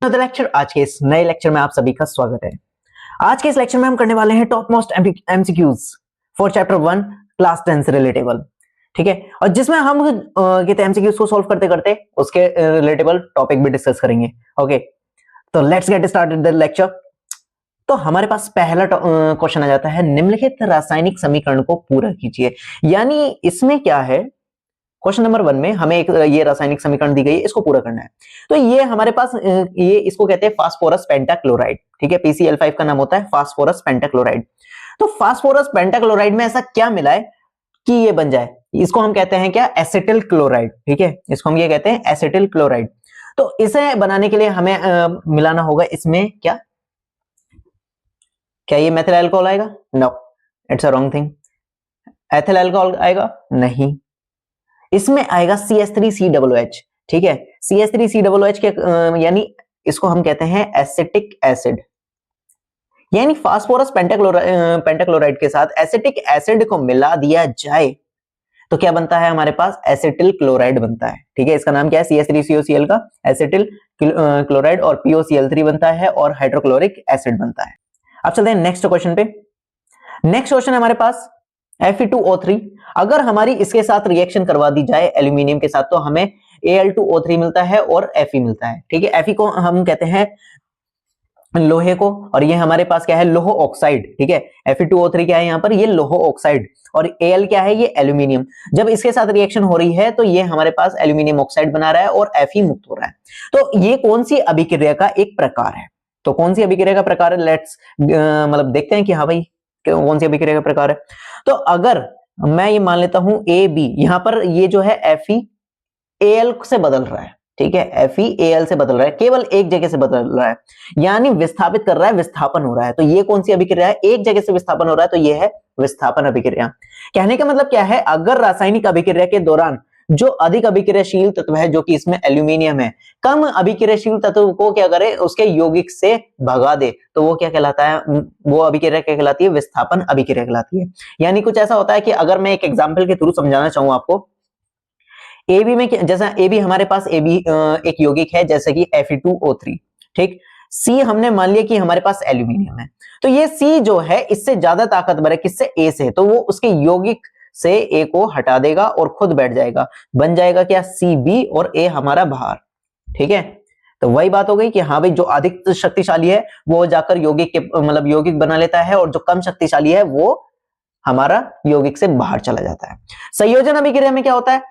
Lecture. आज के इस नए लेक्चर में आप सभी का स्वागत है। आज के इस लेक्चर में हम करने वाले हैं top most MCQs for chapter 1 class 10 से रिलेटेबल। ठीक है, और जिसमें हम कहते हैं एमसीक्यूज को सॉल्व करते करते उसके रिलेटेबल टॉपिक भी डिस्कस करेंगे। ओके, तो let's get started the lecture. तो हमारे पास पहला क्वेश्चन आ जाता है, निम्नलिखित रासायनिक समीकरण को पूरा कीजिए। यानी इसमें क्या है, क्वेश्चन नंबर 1 में हमें एक ये रासायनिक समीकरण दी गई है, इसको पूरा करना है। तो ये हमारे पास ये इसको कहते हैं फास्फोरस पेंटाक्लोराइड। ठीक है, PCl5 का नाम होता है फास्फोरस पेंटाक्लोराइड। तो फास्फोरस पेंटाक्लोराइड में ऐसा क्या मिला है कि ये बन जाए, इसको हम कहते हैं क्या, एसिटिल क्लोराइड। ठीक है, इसको हम ये कहते हैं एसिटिल क्लोराइड। तो इसे बनाने के लिए हमें मिलाना होगा इसमें क्या क्या ये मेथिल अल्कोहल आएगा? No, it's a wrong thing. Ethyl alcohol आएगा? नहीं, इसमें आएगा CH3COOH। ठीक है, CH3COOH के यानी इसको हम कहते हैं एसिटिक एसिड। यानी फास्फोरस पेंटाक्लोराइड के साथ एसिटिक एसिड को मिला दिया जाए तो क्या बनता है, हमारे पास एसिटिल क्लोराइड बनता है। ठीक है, इसका नाम क्या है, CH3COCl का एसिटिल क्लोराइड, और POCl3 बनता है और हाइड्रोक्लोरिक एसिड बनता है। अब चलते हैं नेक्स्ट क्वेश्चन पे। नेक्स्ट क्वेश्चन है हमारे पास Fe2O3। अगर हमारी इसके साथ रिएक्शन करवा दी जाए एल्यूमिनियम के साथ तो हमें Al2O3 मिलता है और Fe मिलता है। ठीक है, Fe को हम कहते हैं लोहे को, और ये हमारे पास क्या है, लोह ऑक्साइड। ठीक है, Fe2O3 क्या है यहाँ पर, ये लोह ऑक्साइड, और Al क्या है, ये एल्यूमिनियम। जब इसके साथ रिएक्शन हो रही है तो ये हमारे पास एल्यूमिनियम ऑक्साइड बना रहा है और Fe मुक्त हो रहा है। तो ये कौन सी अभिक्रिया का एक प्रकार है? तो कौन सी अभिक्रिया का प्रकार है, लेट्स मतलब देखते हैं कि हाँ भाई कौन सी अभिक्रिया का प्रकार है। तो अगर मैं ये मान लेता हूं AB, यहां पर ये जो है Fe Al से बदल रहा है। ठीक है, Fe Al से बदल रहा है, केवल एक जगह से बदल रहा है, यानी विस्थापित कर रहा है, विस्थापन हो रहा है। तो ये कौन सी अभिक्रिया है, एक जगह से विस्थापन हो रहा है, तो ये है विस्थापन अभिक्रिया। कहने का मतलब क्या है, अगर रासायनिक अभिक्रिया के दौरान जो अधिक अभिक्रियाशील तत्व है, जो कि इसमें एल्यूमिनियम है, कम अभिक्रियाशील तत्व को क्या करे, उसके यौगिक से भगा दे, तो वो क्या कहलाता है, वो अभिक्रिया क्या कहलाती है, विस्थापन अभिक्रिया कहलाती है। यानी कुछ ऐसा होता है कि अगर मैं एक एग्जांपल के थ्रू समझाना चाहूं आपको, AB में जैसा AB हमारे पास AB एक यौगिक है जैसे कि Fe2O3। ठीक, C हमने मान लिया कि हमारे पास एल्यूमिनियम है, तो ये C जो है इससे ज्यादा ताकतवर है, किससे, A से, तो वो उसके यौगिक से A को हटा देगा और खुद बैठ जाएगा, बन जाएगा क्या, CB और A हमारा बाहर। ठीक है, तो वही बात हो गई कि हाँ भाई जो अधिक शक्तिशाली है वो जाकर यौगिक के मतलब यौगिक बना लेता है, और जो कम शक्तिशाली है वो हमारा यौगिक से बाहर चला जाता है। संयोजन अभिक्रिया में क्या होता है,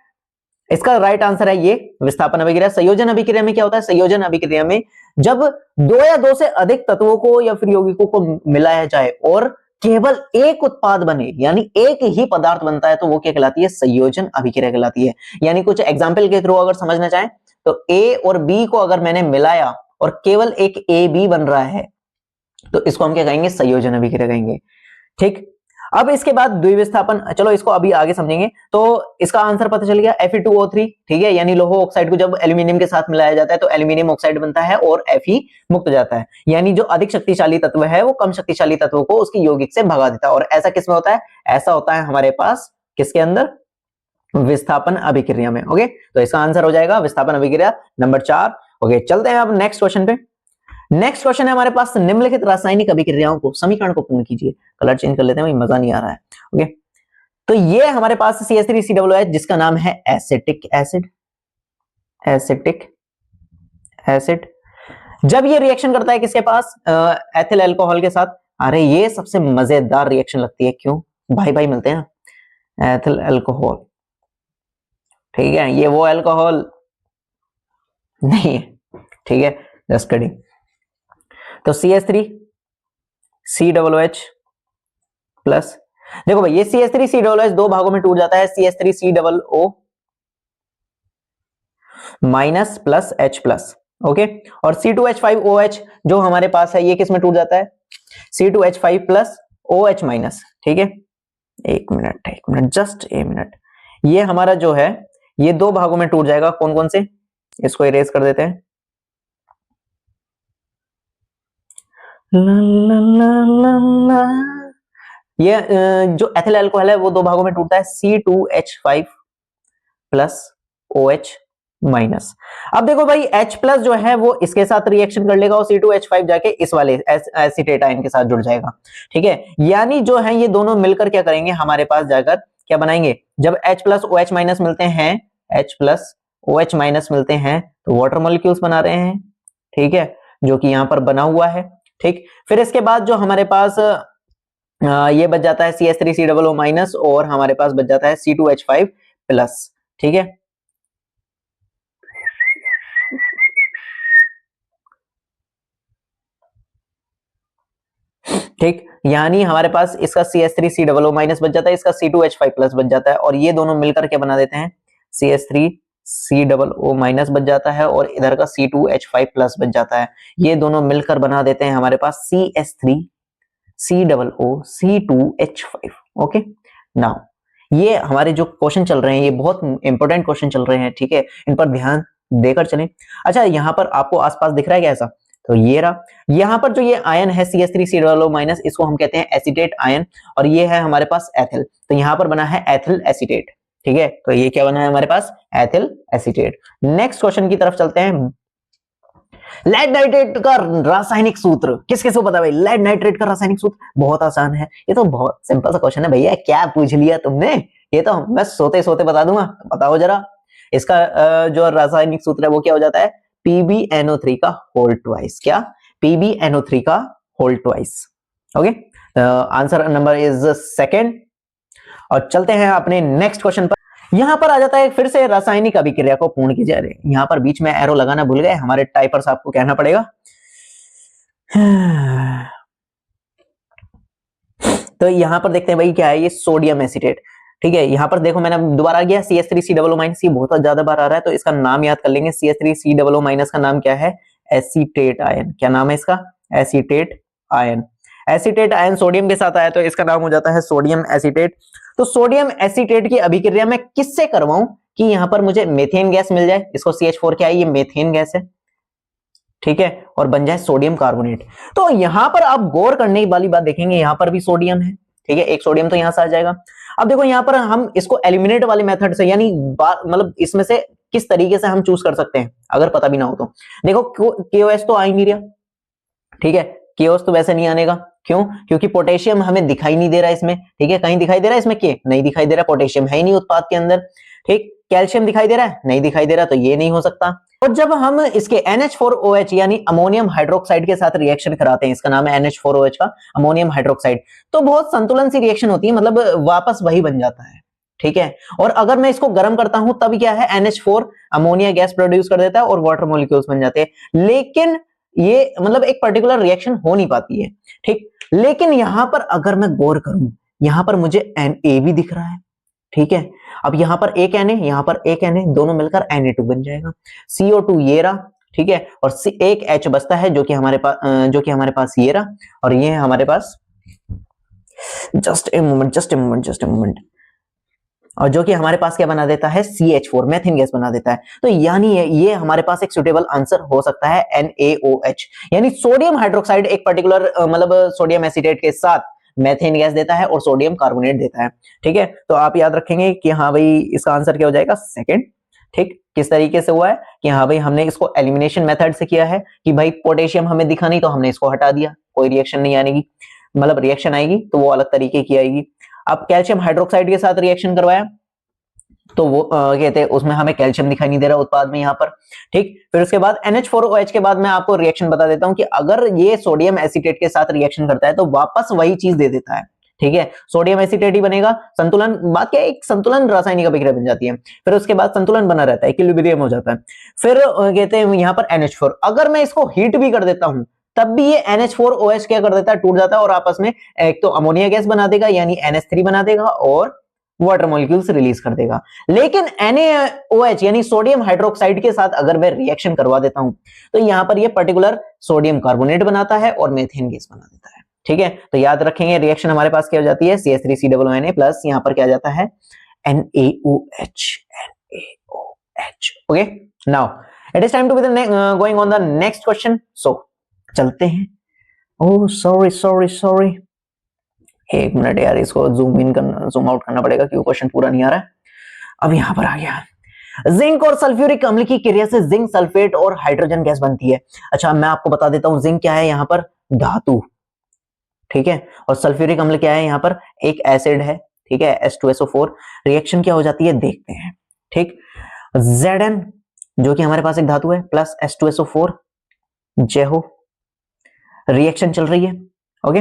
इसका राइट आंसर है ये विस्थापन अभिक्रिया। संयोजन अभिक्रिया में क्या होता है, संयोजन अभिक्रिया में जब दो या दो से अधिक तत्वों को या फिर यौगिकों को मिलाया जाए और केवल एक उत्पाद बने, यानी एक ही पदार्थ बनता है, तो वो क्या कहलाती है, संयोजन अभिक्रिया कहलाती है। यानी कुछ एग्जाम्पल के थ्रू अगर समझना चाहें तो A और B को अगर मैंने मिलाया और केवल एक AB बन रहा है, तो इसको हम क्या कहेंगे, संयोजन अभिक्रिया कहेंगे। ठीक, अब इसके बाद द्विविस्थापन, चलो इसको अभी आगे समझेंगे। तो इसका आंसर पता चल गया, Fe2O3। ठीक है, यानी लोह ऑक्साइड को जब एल्यूमिनियम के साथ मिलाया जाता है तो एल्यूमिनियम ऑक्साइड बनता है और Fe मुक्त हो जाता है। यानी जो अधिक शक्तिशाली तत्व है वो कम शक्तिशाली तत्व को उसके यौगिक से भगा देता है। और ऐसा किसमें होता है, ऐसा होता है हमारे पास किसके अंदर, विस्थापन अभिक्रिया में। ओके, तो इसका आंसर हो जाएगा विस्थापन अभिक्रिया नंबर 4। ओके, चलते हैं अब नेक्स्ट क्वेश्चन पे। नेक्स्ट क्वेश्चन है हमारे पास, निम्नलिखित रासायनिक अभिक्रियाओं को समीकरण को पूर्ण कीजिए। कलर चेंज कर लेते हैं भाई, मजा नहीं आ रहा है। ओके, तो ये हमारे पास CH3COOH जिसका नाम है एसिटिक एसिड। एसिटिक एसिड जब ये रिएक्शन करता है किसके पास, एथिल अल्कोहल के साथ। अरे ये सबसे मजेदार रिएक्शन लगती है, क्यों भाई भाई मिलते हैं, एथिल अल्कोहल। ठीक है, ये वो अल्कोहल नहीं है। ठीक है, जस्ट किडिंग। तो CH3COOH प्लस, देखो भाई ये CH3COOH दो भागों में टूट जाता है, CH3COO minus plus H plus. Okay, और C2H5OH जो हमारे पास है ये किस में टूट जाता है, C2H5 प्लस OH माइनस। ठीक है, एक मिनट जस्ट एक मिनट, ये हमारा जो है ये दो भागों में टूट जाएगा। कौन कौन से, इसको इरेज कर देते हैं। ला ला ला ला ला। ये जो एथिल अल्कोहल है वो दो भागों में टूटता है, C2H5 प्लस OH माइनस। अब देखो भाई H प्लस जो है वो इसके साथ रिएक्शन कर लेगा और C2H5 जाके इस वाले एसीटेट आयन के साथ जुड़ जाएगा, ठीक है। यानी जो है ये दोनों मिलकर क्या करेंगे, हमारे पास जाकर क्या बनाएंगे, जब H प्लस OH माइनस मिलते हैं, H प्लस OH माइनस मिलते हैं तो वाटर मॉलिक्यूल्स बना रहे हैं, ठीक है, जो कि यहां पर बना हुआ है, ठीक। फिर इसके बाद जो हमारे पास ये बच जाता है CH3COO माइनस और हमारे पास बच जाता है C2H5 प्लस, ठीक है। ठीक, यानी हमारे पास इसका CH3COO माइनस बच जाता है, इसका C2H5 प्लस बच जाता है और ये दोनों मिलकर क्या बना देते हैं, CH3COO माइनस बच जाता है और इधर का C2H5 प्लस बच जाता है। ये दोनों मिलकर बना देते हैं हमारे पास CH3COO C2H5। ओके, नाउ ये हमारे जो क्वेश्चन चल रहे हैं ये बहुत इंपॉर्टेंट क्वेश्चन चल रहे हैं, ठीक है, इन पर ध्यान देकर चलें। अच्छा, यहाँ पर आपको आसपास दिख रहा है क्या ऐसा, तो ये रहा, यहाँ पर जो ये आयन है CH3COO माइनस, इसको हम कहते हैं एसीटेट आयन और ये है हमारे पास एथिल, तो यहाँ पर बना है एथिल एसीटेट, ठीक है, तो ये क्या बना है हमारे पास, एथिल एसीटेट। नेक्स्ट क्वेश्चन की तरफ चलते हैं। लेड नाइट्रेट का रासायनिक सूत्र किस किस को पता है भाई, लेड नाइट्रेट का रासायनिक सूत्र बहुत आसान है, ये तो बहुत सिंपल सा क्वेश्चन है भैया, क्या पूछ लिया तुमने, ये तो मैं सोते सोते बता दूंगा, बताओ जरा। इसका जो रासायनिक सूत्र है वो क्या हो जाता है, PbNO3 का होल ट्वाइस, क्या, PbNO3 का whole twice. Okay, answer number is second. और चलते हैं अपने नेक्स्ट क्वेश्चन पर। यहां पर आ जाता है फिर से रासायनिक अभिक्रिया को पूर्ण कीजिए। अरे यहां पर बीच में एरो लगाना भूल गए, हमारे टाइपर साहब को कहना पड़ेगा। तो यहां पर देखते हैं भाई क्या है, ये सोडियम एसीटेट, ठीक है। यहां पर देखो मैंने दोबारा गया CH3COO माइनस, ये बहुत ज्यादा बार आ रहा है तो इसका नाम याद कर लेंगे। CH3COO माइनस का नाम क्या है, एसीटेट आयन। क्या नाम है इसका, acetate ion. Acetate ion sodium के साथ आया तो इसका नाम हो जाता है सोडियम एसीटेट। तो सोडियम एसीटेट की अभिक्रिया मैं किससे करवाऊं कि यहां पर मुझे मेथेन गैस मिल जाए, इसको CH4 क्या है, ये मेथेन गैस है, ठीक है, और बन जाए सोडियम कार्बोनेट। तो यहां पर आप गौर करने वाली बात देखेंगे, यहां पर भी सोडियम है, ठीक है, एक सोडियम तो यहां से आ जाएगा। अब देखो यहां पर हम इसको एलिमिनेट वाले मेथड से, यानी मतलब इसमें से किस तरीके से हम चूज कर सकते हैं अगर पता भी ना हो तो। देखो KOH तो आ ही नहीं रहा, ठीक है, KOH तो वैसे नहीं आने का, क्यों, क्योंकि पोटेशियम हमें दिखाई नहीं दे रहा इसमें, ठीक है, कहीं दिखाई दे रहा है इसमें, के नहीं दिखाई दे रहा, पोटेशियम है ही नहीं उत्पाद के अंदर, ठीक। कैल्शियम दिखाई दे रहा है, नहीं दिखाई दे रहा, तो ये नहीं हो सकता। और जब हम इसके NH4OH यानी अमोनियम हाइड्रोक्साइड के साथ रिएक्शन कराते हैं, इसका नाम है NH4OH का अमोनियम हाइड्रोक्साइड, तो बहुत संतुलन सी रिएक्शन होती है, मतलब वापस वही बन जाता है, ठीक है। और अगर मैं इसको गर्म करता हूं तब क्या है, NH4 अमोनिया गैस प्रोड्यूस कर देता है और वाटर मॉलिक्यूल्स बन जाते हैं, लेकिन ये मतलब एक पर्टिकुलर रिएक्शन हो नहीं पाती है, ठीक। लेकिन यहां पर अगर मैं गौर करूं, यहां पर मुझे Na भी दिख रहा है, ठीक है। अब यहां पर एक Na, यहां पर एक Na, दोनों मिलकर Na2 बन जाएगा। CO2 ये रहा, ठीक है, और एक H बचता है जो कि हमारे पास ये रहा, और ये है हमारे पास, जस्ट ए मोमेंट, और जो कि हमारे पास क्या बना देता है, CH4 मेथिन गैस बना देता है। तो यानी ये हमारे पास एक सुटेबल आंसर हो सकता है NaOH, यानी सोडियम हाइड्रोक्साइड एक पर्टिकुलर मतलब सोडियम एसीटेट के साथ मेथिन गैस देता है और सोडियम कार्बोनेट देता है, ठीक है। तो आप याद रखेंगे कि हाँ भाई इसका आंसर क्या हो जाएगा, सेकंड, ठीक। किस तरीके से हुआ है कि हाँ भाई हमने इसको एलिमिनेशन मेथड से किया है कि भाई पोटेशियम हमें दिखा नहीं तो हमने इसको हटा दिया, कोई रिएक्शन नहीं आएगी, मतलब रिएक्शन आएगी तो वो अलग तरीके की आएगी। अब कैल्शियम हाइड्रोक्साइड के साथ रिएक्शन करवाया तो वो कहते हैं उसमें हमें कैल्शियम दिखाई नहीं दे रहा उत्पाद में यहाँ पर, ठीक। फिर उसके बाद NH4OH के बाद मैं आपको रिएक्शन बता देता हूं कि अगर ये सोडियम एसीटेट के साथ रिएक्शन करता है तो वापस वही चीज दे देता है, ठीक है, सोडियम एसीटेट ही बनेगा। संतुलन, बात क्या है, एक संतुलन रासायनिक अभिक्रिया बन जाती है, फिर उसके बाद संतुलन बना रहता है, इक्विलिब्रियम हो जाता है। फिर कहते हैं यहाँ पर NH4, अगर मैं इसको हीट भी कर देता हूं तब भी ये NH4OH क्या कर देता है, टूट जाता है और आपस में एक तो अमोनिया गैस बना देगा यानी NH3 बना देगा और वाटर मॉलिक्यूल्स रिलीज कर देगा। लेकिन NaOH यानी सोडियम हाइड्रोक्साइड के साथ अगर मैं रिएक्शन करवा देता हूं तो यहां पर ये पर्टिकुलर सोडियम कार्बोनेट बनाता है और मेथेन गैस बना देता है, ठीक है। तो याद रखेंगे रिएक्शन हमारे पास क्या हो जाती है, CH3COO प्लस यहां पर क्या जाता है, NaOH। Okay, now it is time to be going on the next question. So चलते हैं। ओह सॉरी, एक मिनट यार, इसको जूम इन करना, जूम आउट करना पड़ेगा क्योंकि क्वेश्चन पूरा नहीं आ रहा है। अब यहां पर आ गया, जिंक और सल्फ्यूरिक अम्ल की क्रिया से जिंक सल्फेट और हाइड्रोजन गैस बनती है। अच्छा, मैं आपको बता देता हूं, जिंक क्या है यहां पर, धातु, ठीक है, और सल्फ्यूरिक अम्ल क्या है यहां पर, एक एसिड है, ठीक है, H2SO4। रिएक्शन क्या हो जाती है देखते हैं, ठीक। Zn जो कि हमारे पास एक धातु है प्लस H2SO4, जेहो, रिएक्शन चल रही है, ओके।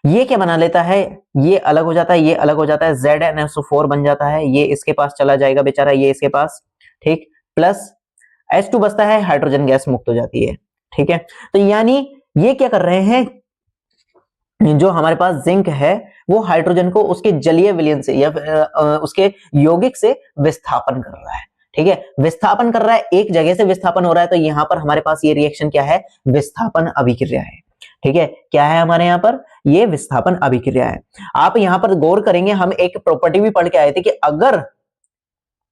ये क्या बना लेता है, ये अलग हो जाता है, ये अलग हो जाता है, ZnSO4 बन जाता है, ये इसके पास चला जाएगा बेचारा, ये इसके पास, ठीक, प्लस H2 बचता है, हाइड्रोजन गैस मुक्त हो जाती है, ठीक है। तो यानी ये क्या कर रहे हैं, जो हमारे पास जिंक है वो हाइड्रोजन को उसके जलीय विलयन से या उसके यौगिक से विस्थापन कर रहा है, ठीक है, विस्थापन कर रहा है, एक जगह से विस्थापन हो रहा है, तो यहां पर हमारे पास ये रिएक्शन क्या है, विस्थापन अभिक्रिया है, ठीक है। क्या है हमारे यहां पर, ये विस्थापन अभिक्रिया है। आप यहां पर गौर करेंगे, हम एक प्रॉपर्टी भी पढ़ के आए थे कि अगर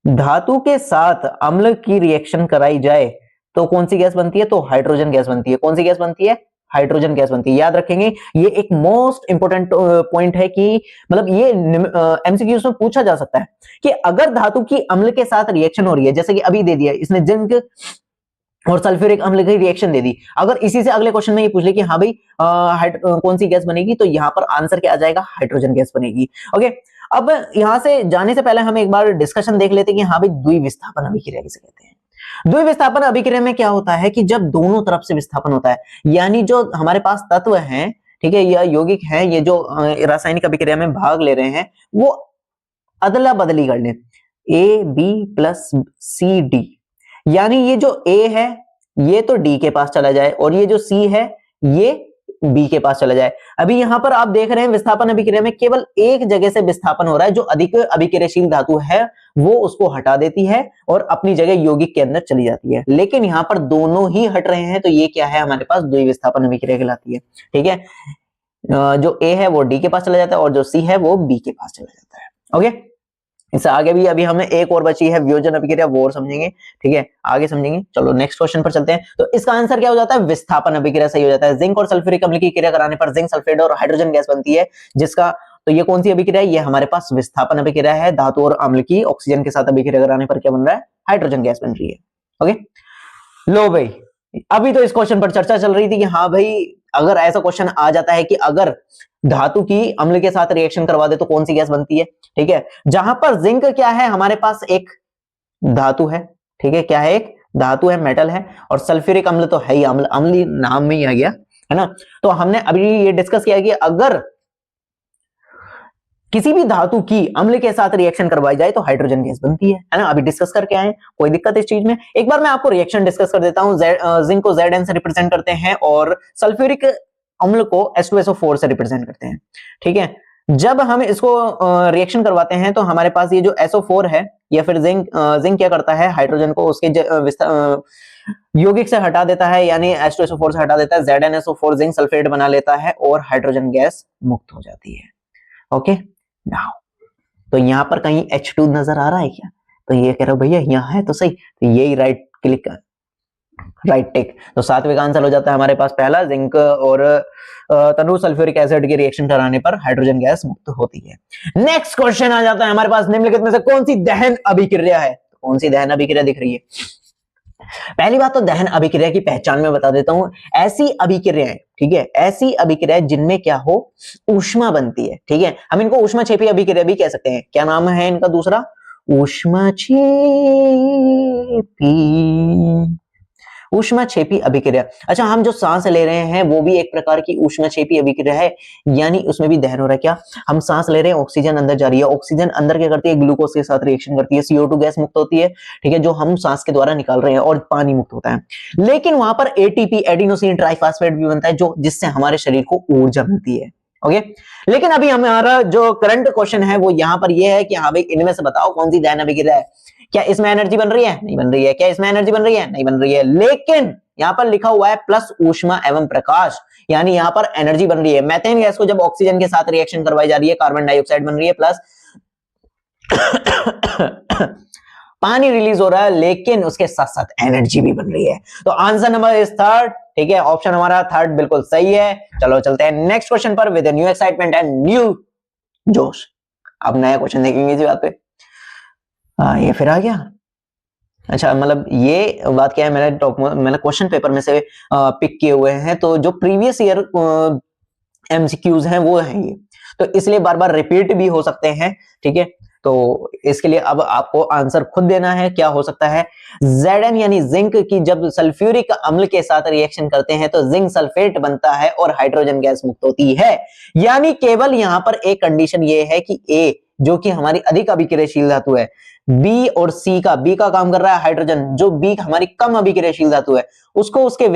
धातु के साथ अम्ल की रिएक्शन कराई जाए तो कौन सी गैस बनती है, तो हाइड्रोजन गैस बनती है। कौन सी गैस बनती है, हाइड्रोजन गैस बनती है। याद रखेंगे, ये एक मोस्ट इंपोर्टेंट पॉइंट है कि मतलब ये एमसीक्यूज में पूछा जा सकता है कि अगर धातु की अम्ल के साथ रिएक्शन हो रही है, जैसे कि अभी दे दिया इसने जिंक और सल्फ्यूरिक अम्ल की रिएक्शन दे दी, अगर इसी से अगले क्वेश्चन में ये पूछ ले कि हाँ भाई कौन सी गैस बनेगी, तो यहां पर आंसर क्या आ जाएगा, हाइड्रोजन गैस बनेगी, ओके। अब यहां से जाने से पहले हम एक बार डिस्कशन देख लेते हैं कि हाँ भाई द्विविस्थापन अभिक्रिया किसे कहते हैं। द्विविस्थापन अभिक्रिया में क्या होता है कि जब दोनों तरफ से विस्थापन होता है, यानी जो हमारे पास तत्व हैं, ठीक है, या यौगिक हैं, ये जो रासायनिक अभिक्रिया में भाग ले रहे हैं, वो अदला बदली कर ले, A B plus C D, यानी ये जो ए है ये तो डी के पास चला जाए और ये जो सी है ये बी के पास चला जाए। अभी यहां पर आप देख रहे हैं विस्थापन अभिक्रिया में केवल एक जगह से विस्थापन हो रहा है, जो अधिक अभिक्रियाशील धातु है वो उसको हटा देती है और अपनी जगह यौगिक के अंदर चली जाती है, लेकिन यहां पर दोनों ही हट रहे हैं, तो ये क्या है हमारे पास, द्विविस्थापन अभिक्रिया कहलाती है, ठीक है। जो ए है वो डी के पास चला जाता है और जो सी है वो बी के पास चला जाता है, ओके। इससे आगे भी अभी हमें एक और बची है वियोजन अभिक्रिया, वो और समझेंगे, ठीक है, आगे समझेंगे। चलो नेक्स्ट क्वेश्चन पर चलते हैं। तो इसका आंसर क्या हो जाता है, विस्थापन अभिक्रिया सही हो जाता है। जिंक और सल्फ्यूरिक अम्ल की क्रिया कराने पर जिंक सल्फेट और हाइड्रोजन गैस बनती है, जिसका तो ये कौन सी अभिक्रिया है, ये हमारे पास विस्थापन अभिक्रिया है। धातु और अम्ल की ऑक्सीजन के साथ अभिक्रिया कराने पर क्या बन रहा है, हाइड्रोजन गैस बन रही है, ओके। लो भाई, अभी तो इस क्वेश्चन पर चर्चा चल रही थी कि हाँ भाई अगर ऐसा क्वेश्चन आ जाता है कि अगर धातु की अम्ल के साथ रिएक्शन करवा दे तो कौन सी गैस बनती है, ठीक है। जहां पर जिंक क्या है हमारे पास एक धातु है, ठीक है, क्या है, एक धातु है, मेटल है, और सल्फ्यूरिक अम्ल तो है ही, अम्ल अम्ली नाम में ही आ गया है ना। तो हमने अभी ये डिस्कस किया कि अगर किसी भी धातु की अम्ल के साथ रिएक्शन करवाई जाए तो हाइड्रोजन गैस बनती है ना। अभी डिस्कस करके आए, कोई दिक्कत इस चीज में। एक बार मैं आपको रिएक्शन डिस्कस कर देता हूं। जिंक को Zn से रिप्रेजेंट करते हैं और सल्फ्यूरिक अम्ल को H2SO4 से रिप्रेजेंट करते हैं, ठीक है। जब हम इसको रिएक्शन करवाते हैं तो हमारे पास ये जो SO4 है या फिर जिंक क्या करता है, हाइड्रोजन को उसके यौगिक से हटा देता है, यानी H2SO4 से हटा देता है, ZnSO4 जिंक सल्फेट बना लेता है और हाइड्रोजन गैस मुक्त हो जाती है, ओके। नाउ तो यहां पर कहीं H2 नजर आ रहा है क्या, तो ये कह रहा हूं भैया यहाँ है तो सही, तो यही राइट क्लिक कर, राइट टिक। तो सातवें का आंसर हो जाता है हमारे पास पहला, जिंक और तनु सल्फ्यूरिक एसिड की रिएक्शन कराने पर हाइड्रोजन गैस मुक्त होती है। नेक्स्ट क्वेश्चन आ जाता है हमारे पास, निम्नलिखित में से कौन सी दहन अभिक्रिया है, कौन सी दहन अभिक्रिया दिख रही है। पहली बात तो दहन अभिक्रिया की पहचान में बता देता हूं। ऐसी अभिक्रियाएं, ठीक है, ऐसी अभिक्रियाएं जिनमें क्या हो, ऊष्मा बनती है, ठीक है। हम इनको ऊष्माक्षेपी अभिक्रिया भी कह सकते हैं। क्या नाम है इनका दूसरा, ऊष्माक्षेपी, ऊष्माक्षेपी अभिक्रिया। अच्छा, हम जो सांस ले रहे हैं वो भी एक प्रकार की ऊष्माक्षेपी अभिक्रिया है, यानी उसमें भी दहन हो रहा है। क्या, हम सांस ले रहे हैं, ऑक्सीजन अंदर जा रही है, ऑक्सीजन अंदर क्या करती है, ग्लूकोज के साथ रिएक्शन करती है, CO2 गैस मुक्त होती है, ठीक है, जो हम सांस के द्वारा निकाल रहे हैं, और पानी मुक्त होता है। लेकिन वहां पर ATP एडिनोसिन ट्राइफॉस्फेट भी बनता है, जो जिससे हमारे शरीर को ऊर्जा मिलती है, ओके। लेकिन अभी हमारा जो करंट क्वेश्चन है वो यहां पर यह है कि हाँ भाई इनमें से बताओ कौन सी दहन अभिक्रिया है। क्या इसमें एनर्जी बन रही है, नहीं बन रही है। क्या इसमें एनर्जी बन रही है, नहीं बन रही है। लेकिन यहां पर लिखा हुआ है प्लस ऊष्मा एवं प्रकाश, यानी यहां पर एनर्जी बन रही है। मीथेन गैस को जब ऑक्सीजन के साथ रिएक्शन करवाई जा रही है, कार्बन डाइऑक्साइड बन रही है, प्लस पानी रिलीज हो रहा है, लेकिन उसके साथ साथ एनर्जी भी बन रही है। तो आंसर नंबर इज थर्ड, ठीक है, ऑप्शन हमारा थर्ड बिल्कुल सही है। चलो चलते हैं नेक्स्ट क्वेश्चन पर with new excitement and new जोश। अब नया क्वेश्चन देखेंगे इसी बात पे। ये फिर आ गया, अच्छा, मतलब ये बात क्या है, मैंने क्वेश्चन पेपर में से पिक किए हुए हैं, तो जो प्रीवियस ईयर एमसीक्यूज हैं वो हैं ये, तो इसलिए बार बार रिपीट भी हो सकते हैं, ठीक है। तो इसके लिए अब आपको आंसर खुद देना है, क्या हो सकता है। Zn यानी जिंक की जब सल्फ्यूरिक अम्ल के साथ रिएक्शन करते हैं तो जिंक सल्फेट बनता है और हाइड्रोजन गैस मुक्त होती है। यानी केवल यहां पर एक कंडीशन ये है कि ए जो कि हमारी अधिक अभिक्रियाशील धातु है, बी और सी का, बी का काम कर रहा है हाइड्रोजन, जो बी हमारी कम अभिक्रियाशील धातु है उसको उसके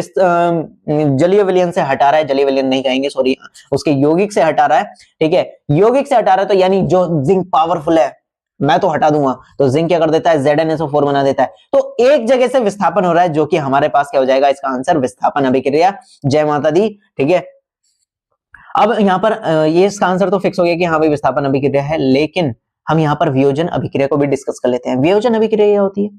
जलीय विलयन से हटा रहा है, जलीय विलयन नहीं कहेंगे सॉरी, उसके यौगिक से हटा रहा है, ठीक है। यौगिक से हटा रहा है तो यानी जो जिंक पावरफुल है मैं तो हटा दूंगा, तो जिंक क्या कर देता है, ZnSO4 बना देता है। तो एक जगह से विस्थापन हो रहा है, जो कि हमारे पास क्या हो जाएगा, इसका आंसर विस्थापन अभिक्रिया। जय माता दी, ठीक है। अब यहां पर ये इसका आंसर तो फिक्स हो गया कि हाँ भाई विस्थापन अभिक्रिया है, लेकिन हम यहाँ पर वियोजन अभिक्रिया को भी डिस्कस कर लेते हैं। वियोजन अभिक्रिया क्या होती है?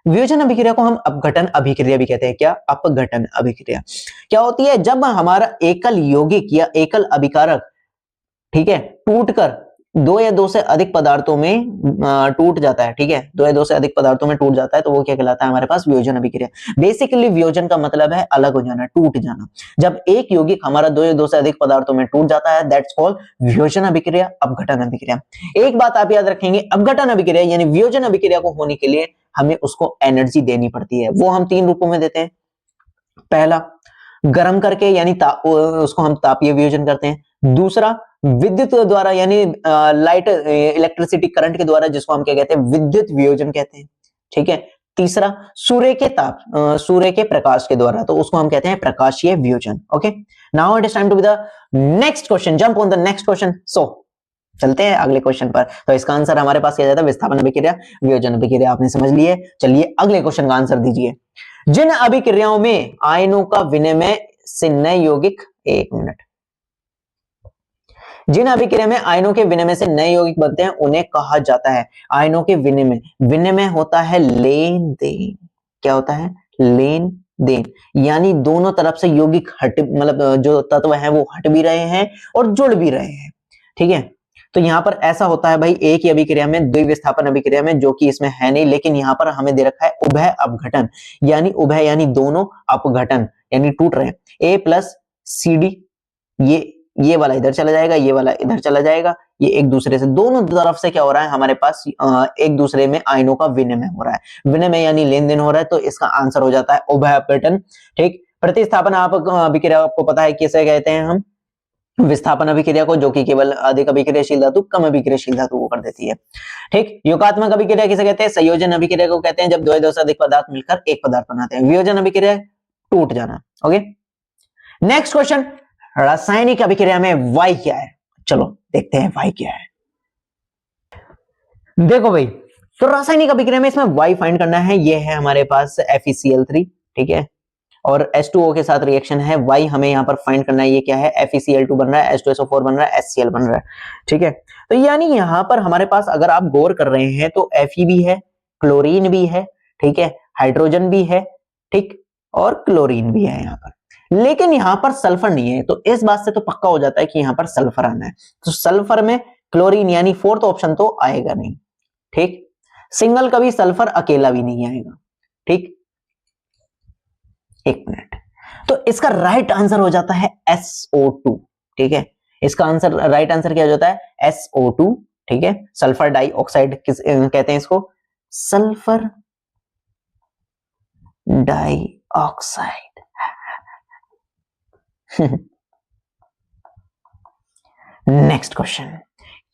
वियोजन अभिक्रिया को हम अपघटन अभिक्रिया भी कहते हैं। क्या? अपघटन अभिक्रिया क्या होती है? जब हमारा एकल यौगिक या एकल अभिकारक, ठीक है, टूटकर दो या दो से अधिक पदार्थों में टूट जाता है, ठीक है, दो या दो से अधिक पदार्थों में टूट जाता है, तो वो क्या कहलाता है हमारे पास, वियोजन अभिक्रिया। बेसिकली वियोजन का मतलब है अलग हो जाना, टूट जाना। जब एक यौगिक हमारा दो या दो से अधिक पदार्थों में टूट जाता है, दैट्स कॉल्ड वियोजन अभिक्रिया, अपघटन अभिक्रिया। एक बात आप याद रखेंगे, अपघटन अभिक्रिया यानी वियोजन अभिक्रिया को होने के लिए हमें उसको एनर्जी देनी पड़ती है। वो हम तीन रूपों में देते हैं। पहला, गर्म करके यानी उसको हम तापीय वियोजन करते हैं। दूसरा, विद्युत द्वारा यानी लाइट इलेक्ट्रिसिटी करंट के द्वारा, जिसको हम क्या कहते हैं, विद्युत वियोजन कहते हैं, ठीक है। तीसरा, सूर्य के प्रकाश के द्वारा, तो उसको हम कहते हैं प्रकाशीय वियोजन। Okay, now it is time to be the next question, jump on the next question. So चलते हैं अगले क्वेश्चन पर। तो इसका आंसर हमारे पास क्या जाता है, विस्थापन अभिक्रिया, वियोजन अभिक्रिया आपने समझ ली है। चलिए अगले क्वेश्चन का आंसर दीजिए। जिन अभिक्रियाओं में आयनों का विनिमय से नए यौगिक, एक मिनट, जिन अभिक्रिया में आयनों के विनिमय से नए यौगिक बनते हैं उन्हें कहा जाता है आयनों के विनिमय। विनिमय होता है लेन देन। क्या होता है? लेन देन, यानी दोनों तरफ से यौगिक हट, मतलब जो तत्व है वो हट भी रहे हैं और जुड़ भी रहे हैं, ठीक है। तो यहां पर ऐसा होता है भाई, एक ही अभिक्रिया में, द्विविस्थापन अभिक्रिया में, जो कि इसमें है नहीं, लेकिन यहां पर हमें दे रखा है उभय अपघटन, यानी उभय यानी दोनों अपघटन, यानी टूट रहे हैं। A+CD, ये वाला इधर चला जाएगा, ये वाला इधर चला जाएगा, ये एक दूसरे से, दोनों तरफ से क्या हो रहा है हमारे पास, एक दूसरे में आयनों का विनिमय हो रहा है। विनिमय यानी लेन देन हो रहा है, तो इसका आंसर हो जाता है उभय अपघटन, ठीक। प्रतिस्थापन अभिक्रिया आपको पता है किसे कहते हैं हम, विस्थापन अभिक्रिया को, जो कि केवल अधिक अभिक्रियाशील धातु कम अभिक्रियाशील धातु को कर देती है, ठीक। योगात्मक अभिक्रिया किसे कहते हैं? संयोजन अभिक्रिया को कहते हैं, जब दो या दो से अधिक पदार्थ मिलकर एक पदार्थ बनाते हैं। वियोजन अभिक्रिया, टूट जाना। ओके, नेक्स्ट क्वेश्चन, रासायनिक अभिक्रिया में वाई क्या है? चलो देखते हैं वाई क्या है। देखो भाई, तो रासायनिक अभिक्रिया में इसमें वाई फाइंड करना है। ये है हमारे पास FeCl3, ठीक है, और H2O के साथ रिएक्शन है, वाई हमें यहां पर फाइंड करना है। ये क्या है? FeCl2 बन रहा है, H2SO4 बन रहा है, HCl बन रहा है, ठीक है। तो यानी यहां पर हमारे पास अगर आप गौर कर रहे हैं तो Fe भी है, क्लोरीन भी है, ठीक है, हाइड्रोजन भी है, ठीक, और क्लोरीन भी है यहां पर, लेकिन यहां पर सल्फर नहीं है। तो इस बात से तो पक्का हो जाता है कि यहां पर सल्फर आना है। तो सल्फर में क्लोरीन यानी फोर्थ ऑप्शन तो आएगा नहीं, ठीक। सिंगल कभी सल्फर अकेला भी नहीं आएगा, ठीक। एक मिनट, तो इसका राइट आंसर हो जाता है SO2, ठीक है। इसका आंसर, राइट आंसर क्या हो जाता है? SO2, ठीक है। सल्फर डाइऑक्साइड किस कहते हैं इसको? Sulphur dioxide. Next question,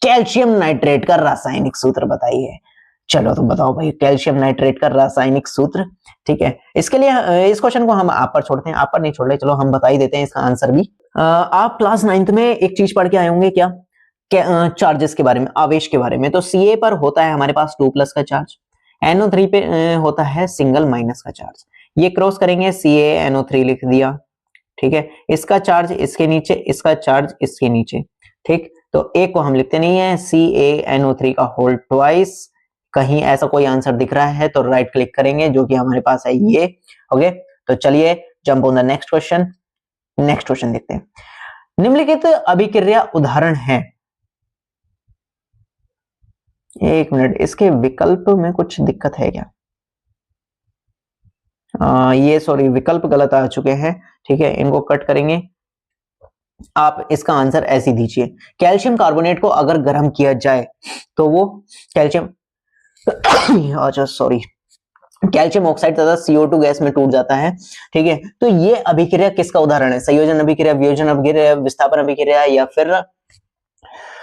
calcium nitrate का रासायनिक सूत्र बताइए। चलो तो बताओ भाई, कैल्शियम नाइट्रेट का रासायनिक सूत्र, ठीक है। इसके लिए इस क्वेश्चन को हम आप पर छोड़ते हैं, आप पर नहीं छोड़ रहे, चलो हम बता ही देते हैं इसका आंसर भी। आप क्लास 9th में एक चीज पढ़ के आए होंगे, क्या? चार्जेस के बारे में, आवेश के बारे में। तो Ca पर होता है हमारे पास 2+ का चार्ज, NO3 पे होता है सिंगल माइनस का चार्ज। ये क्रॉस करेंगे, CaNO3 लिख दिया, ठीक है। इसका चार्ज इसके नीचे, इसका चार्ज इसके नीचे, ठीक। तो एक को हम लिखते नहीं है, CaNO3 का होल ट्वाइस। कहीं ऐसा कोई आंसर दिख रहा है तो राइट क्लिक करेंगे, जो कि हमारे पास है ये। ओके, तो चलिए jump on the next question. Next question देखते हैं। निम्नलिखित अभिक्रिया उदाहरण है। एक मिनट, इसके विकल्प में कुछ दिक्कत है क्या? ये सॉरी विकल्प गलत आ चुके हैं, ठीक है, इनको कट करेंगे। आप इसका आंसर ऐसे दीजिए, कैल्शियम कार्बोनेट को अगर गर्म किया जाए तो वो कैल्शियम अच्छा सॉरी कैल्शियम ऑक्साइड तथा CO2 गैस में टूट जाता है, ठीक है। तो ये अभिक्रिया किसका उदाहरण है? संयोजन अभिक्रिया, वियोजन अभिक्रिया, विस्थापन अभिक्रिया या फिर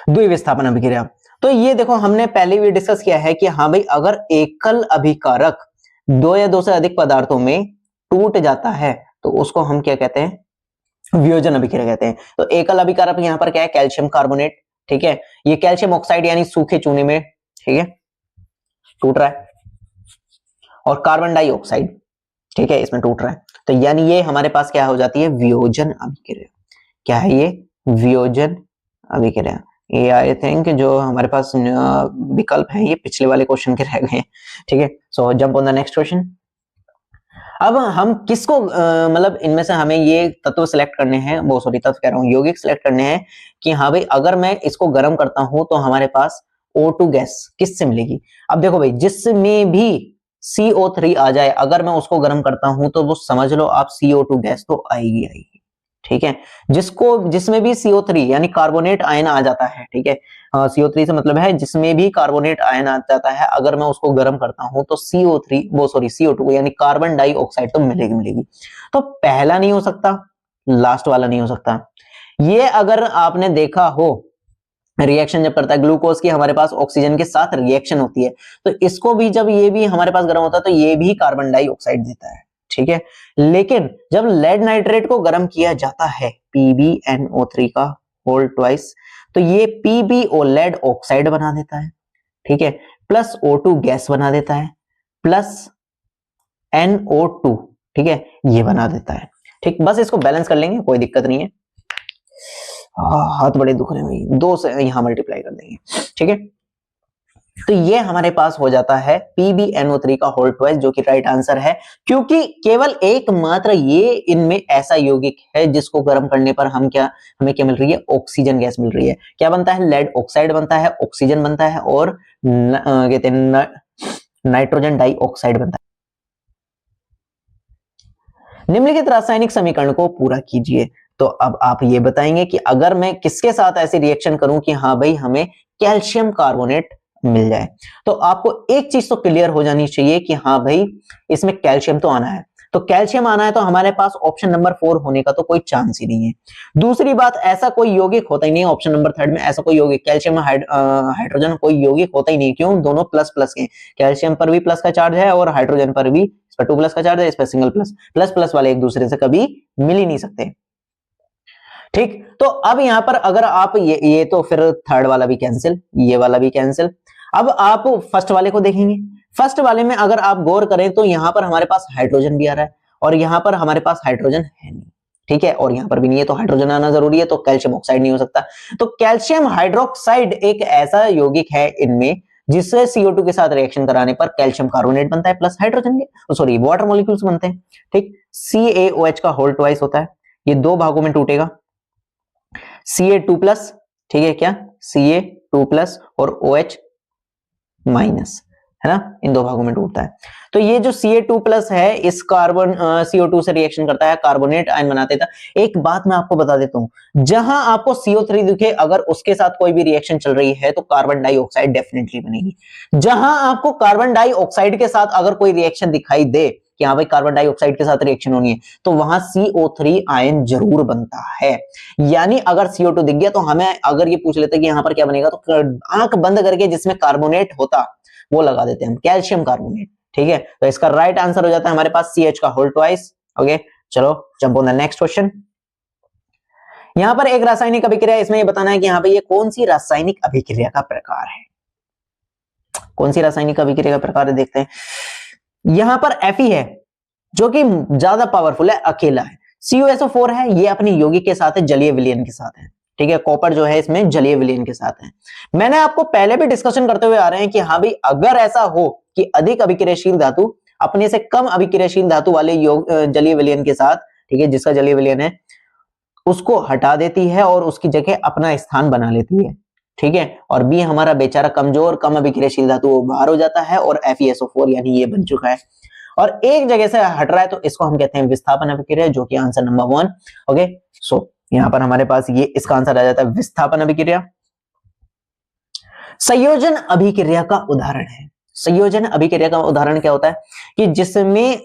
द्विविस्थापन अभिक्रिया। तो ये देखो हमने पहले भी डिस्कस किया है कि हाँ भाई अगर एकल अभिकारक दो या दो से अधिक पदार्थों में टूट जाता है तो उसको हम क्या कहते हैं? वियोजन अभिक्रिया कहते हैं। तो एकल अभिकारक यहां पर क्या है? कैल्शियम कार्बोनेट, ठीक है। ये कैल्शियम ऑक्साइड यानी सूखे चूने में, ठीक है, टूट रहा है, और कार्बन डाइऑक्साइड, ठीक है, इसमें टूट रहा है। तो यानी ये हमारे पास क्या हो जाती है? वियोजन अभिक्रिया। क्या है ये? वियोजन अभिक्रिया। ये आई थिंक जो हमारे पास विकल्प है ये पिछले वाले क्वेश्चन के रह गए हैं, ठीक है। So jump on the next question. अब हम किसको मतलब इनमें से हमें ये तत्व सिलेक्ट करने हैं, वो सॉरी तत्व कह रहा हूं, यौगिक सिलेक्ट करने हैं कि हाँ भाई अगर मैं इसको गर्म करता हूं तो हमारे पास O2 गैस किससे मिलेगी? अब देखो भाई जिसमें भी CO3 आ जाए अगर मैं उसको गर्म करता हूं तो वो समझ लो आप CO2 गैस तो आएगी आएगी, ठीक है। जिसमें भी CO3 यानी कार्बोनेट आयन आ जाता है, ठीक है, CO3 से मतलब है जिसमें भी कार्बोनेट आयन आ जाता है अगर मैं उसको गर्म करता हूं तो CO2 यानी कार्बन डाइऑक्साइड तो मिलेगी मिलेगी। तो पहला नहीं हो सकता, लास्ट वाला नहीं हो सकता। ये अगर आपने देखा हो रिएक्शन जब करता है ग्लूकोज की हमारे पास ऑक्सीजन के साथ रिएक्शन होती है तो इसको भी जब ये भी हमारे पास गर्म होता है तो ये भी कार्बन डाइऑक्साइड देता है, ठीक है। लेकिन जब लेड नाइट्रेट को गर्म किया जाता है PbNO3 का होल ट्वाइस तो ये PbO लेड ऑक्साइड बना देता है, ठीक है, प्लस O2 गैस बना देता है, प्लस NO2, ठीक है, ये बना देता है, ठीक। बस इसको बैलेंस कर लेंगे, कोई दिक्कत नहीं है। हाथ बड़े दुख रहे हैं भाई, 2 से यहां मल्टीप्लाई कर देंगे, ठीक है। तो ये हमारे पास हो जाता है PbNO3 का होल ट्वाइस जो कि राइट आंसर है, क्योंकि केवल एकमात्र ये इनमें ऐसा यौगिक है जिसको गर्म करने पर हमें क्या मिल रही है? ऑक्सीजन गैस मिल रही है। क्या बनता है? लेड ऑक्साइड बनता है, ऑक्सीजन बनता है और कहते हैं नाइट्रोजन डाइऑक्साइड बनता है। निम्नलिखित रासायनिक समीकरण को पूरा कीजिए। तो अब आप ये बताएंगे कि अगर मैं किसके साथ ऐसी रिएक्शन करूं कि हाँ भाई हमें कैल्शियम कार्बोनेट मिल जाए, तो आपको एक चीज तो क्लियर हो जानी चाहिए कि हाँ भाई इसमें कैल्शियम तो आना है। तो कैल्शियम आना है तो हमारे पास ऑप्शन नंबर 4 होने का तो कोई चांस ही नहीं है। दूसरी बात, ऐसा कोई यौगिक होता ही नहीं है ऑप्शन नंबर 3 में, ऐसा कोई यौगिक कैल्शियम हाइड्रोजन कोई यौगिक होता ही नहीं। क्यों? दोनों प्लस प्लस के, कैल्शियम पर भी प्लस का चार्ज है और हाइड्रोजन पर भी, इस पर 2 प्लस का चार्ज है, इस पर सिंगल प्लस। प्लस प्लस वाले एक दूसरे से कभी मिल ही नहीं सकते, ठीक। तो अब यहां पर अगर आप ये तो फिर थर्ड वाला भी कैंसिल, ये वाला भी कैंसिल। अब आप फर्स्ट वाले को देखेंगे, फर्स्ट वाले में अगर आप गौर करें तो यहां पर हमारे पास हाइड्रोजन भी आ रहा है और यहां पर हमारे पास हाइड्रोजन है नहीं, ठीक है, और यहां पर भी नहीं है, तो हाइड्रोजन आना जरूरी है, तो कैल्शियम ऑक्साइड नहीं हो सकता। तो कैल्शियम हाइड्रोक्साइड एक ऐसा यौगिक है इनमें जिससे CO2 के साथ रिएक्शन कराने पर कैल्शियम कार्बोनेट बनता है प्लस हाइड्रोजन के सॉरी वाटर मॉलिक्यूल्स बनते हैं, ठीक। CaOH का होल ट्वाइस होता है, ये 2 भागों में टूटेगा, Ca2 प्लस, ठीक है, क्या Ca2 प्लस और OH माइनस, है ना, इन 2 भागों में टूटता है। तो ये जो Ca2 प्लस है इस कार्बन CO2 से रिएक्शन करता है, कार्बोनेट आयन बना देता है। एक बात मैं आपको बता देता हूं, जहां आपको CO3 दिखे अगर उसके साथ कोई भी रिएक्शन चल रही है तो कार्बन डाइऑक्साइड डेफिनेटली बनेगी। जहां आपको कार्बन डाइऑक्साइड के साथ अगर कोई रिएक्शन दिखाई दे कि हाँ भाई कार्बन डाइऑक्साइड के साथ रिएक्शन होनी है तो वहां CO3 आयन जरूर बनता है। यानी अगर CO2 दिख गया तो हमें अगर ये पूछ लेते कि यहां पर क्या बनेगा तो आंख बंद करके जिसमें कार्बोनेट होता वो लगा देते हैं हम, कैल्शियम कार्बोनेट, ठीक है। तो इसका राइट आंसर हो जाता है हमारे पास CH का होल ट्वाइस। ओके, चलो jump on the next question. यहां पर एक रासायनिक अभिक्रिया, इसमें ये बताना है कि यहाँ पे ये कौन सी रासायनिक अभिक्रिया का प्रकार है, कौन सी रासायनिक अभिक्रिया का प्रकार है, देखते हैं। यहां पर Fe है जो कि ज्यादा पावरफुल है, अकेला है। CuSO4 है, ये अपनी यौगिक के साथ है, जलीय विलयन के साथ है, ठीक है। कॉपर जो है इसमें जलीय विलयन के साथ है। मैंने आपको पहले भी डिस्कशन करते हुए आ रहे हैं कि हाँ भाई अगर ऐसा हो कि अधिक अभिक्रियाशील धातु अपने से कम अभिक्रियाशील धातु वाले जलीय विलयन के साथ, ठीक है, जिसका जलीय विलयन है उसको हटा देती है और उसकी जगह अपना स्थान बना लेती है, ठीक है। और बी हमारा बेचारा कमजोर कम अभिक्रियाशील धातु बाहर हो जाता है और FeSO4 यानी ये बन चुका है। और एक जगह से हट रहा है तो इसको हम कहते हैं विस्थापन अभिक्रिया, जो कि आंसर नंबर 1। ओके, सो यहां पर हमारे पास ये इसका आंसर आ जाता है विस्थापन अभिक्रिया। संयोजन अभिक्रिया का उदाहरण है। संयोजन अभिक्रिया का उदाहरण क्या होता है कि जिसमें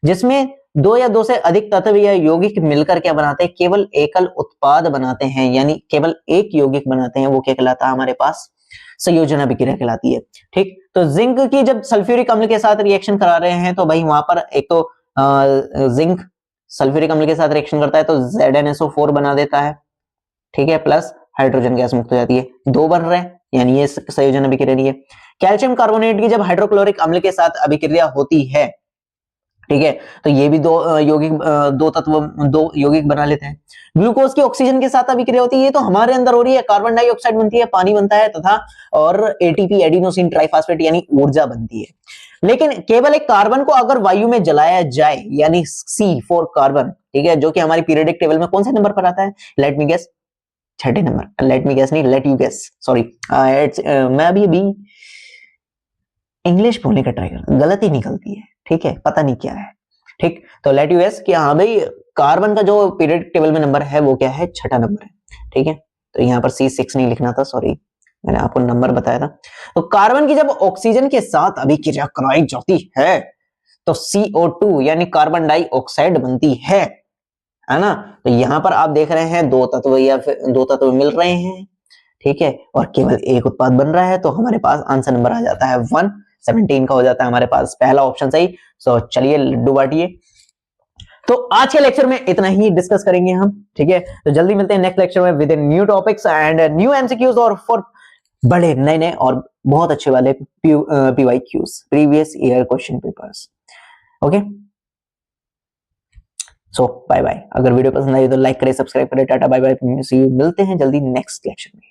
जिसमें दो या दो से अधिक तत्व या यौगिक मिलकर क्या बनाते हैं, केवल एकल उत्पाद बनाते हैं, यानी केवल एक यौगिक बनाते हैं, वो क्या कहलाता है हमारे पास, संयोजन अभिक्रिया कहलाती है। ठीक, तो जिंक की जब सल्फ्यूरिक अम्ल के साथ रिएक्शन करा रहे हैं तो भाई वहां पर एक तो जिंक सल्फ्यूरिक अम्ल के साथ रिएक्शन करता है तो ZnSO4 बना देता है, ठीक है, प्लस हाइड्रोजन गैस मुक्त हो जाती है, दो बन रहे हैं, यानी ये संयोजन अभिक्रिया नहीं है। कैल्शियम कार्बोनेट की जब हाइड्रोक्लोरिक अम्ल के साथ अभिक्रिया होती है, ठीक है, तो ये भी दो यौगिक बना लेते हैं। ग्लूकोज की ऑक्सीजन के साथ अभिक्रिया होती है, ये तो हमारे अंदर हो रही है, कार्बन डाइऑक्साइड बनती है, पानी बनता है तथा और एटीपी एडिनोसिन ट्राइफॉस्फेट यानी ऊर्जा बनती है। लेकिन केवल एक कार्बन को अगर वायु में जलाया जाए, यानी C4 कार्बन, ठीक है, जो कि हमारी पीरियोडिक टेबल में कौन से नंबर पर आता है, लेट मी गेस, छठे नंबर। लेट मी गेस नहीं, लेट यू गेस, सॉरी, मैं अभी इंग्लिश बोलने का ट्राई कर, गलती निकलती है, ठीक है, पता नहीं क्या है। ठीक, तो लेट यू गेस कि हाँ भाई कार्बन का जो पीरियोडिक टेबल में नंबर है वो क्या है, छठा नंबर है, ठीक है। तो यहाँ पर C6 नहीं लिखना था, सॉरी, मैंने आपको नंबर बताया था। तो कार्बन की जब ऑक्सीजन के साथ अभिक्रिया कराई जाती है तो CO2 यानी कार्बन डाइऑक्साइड बनती है ना। तो यहां पर आप देख रहे हैं दो तत्व या फिर दो तत्व मिल रहे हैं, ठीक है, और केवल एक उत्पाद बन रहा है, तो हमारे पास आंसर नंबर आ जाता है 117 का हो जाता है हमारे पास पहला ऑप्शन सही। सो चलिए लड्डू बांटिए। तो आज के लेक्चर में इतना ही डिस्कस करेंगे हम, ठीक है, तो जल्दी मिलते हैं नेक्स्ट लेक्चर में with new topics and new MCQs और फॉर बड़े नए नए और बहुत अच्छे वाले PYQs, previous year question papers. Okay, so bye bye. अगर वीडियो पसंद आई तो लाइक करें, सब्सक्राइब करें। Tata bye bye, see you, मिलते हैं जल्दी नेक्स्ट लेक्चर में।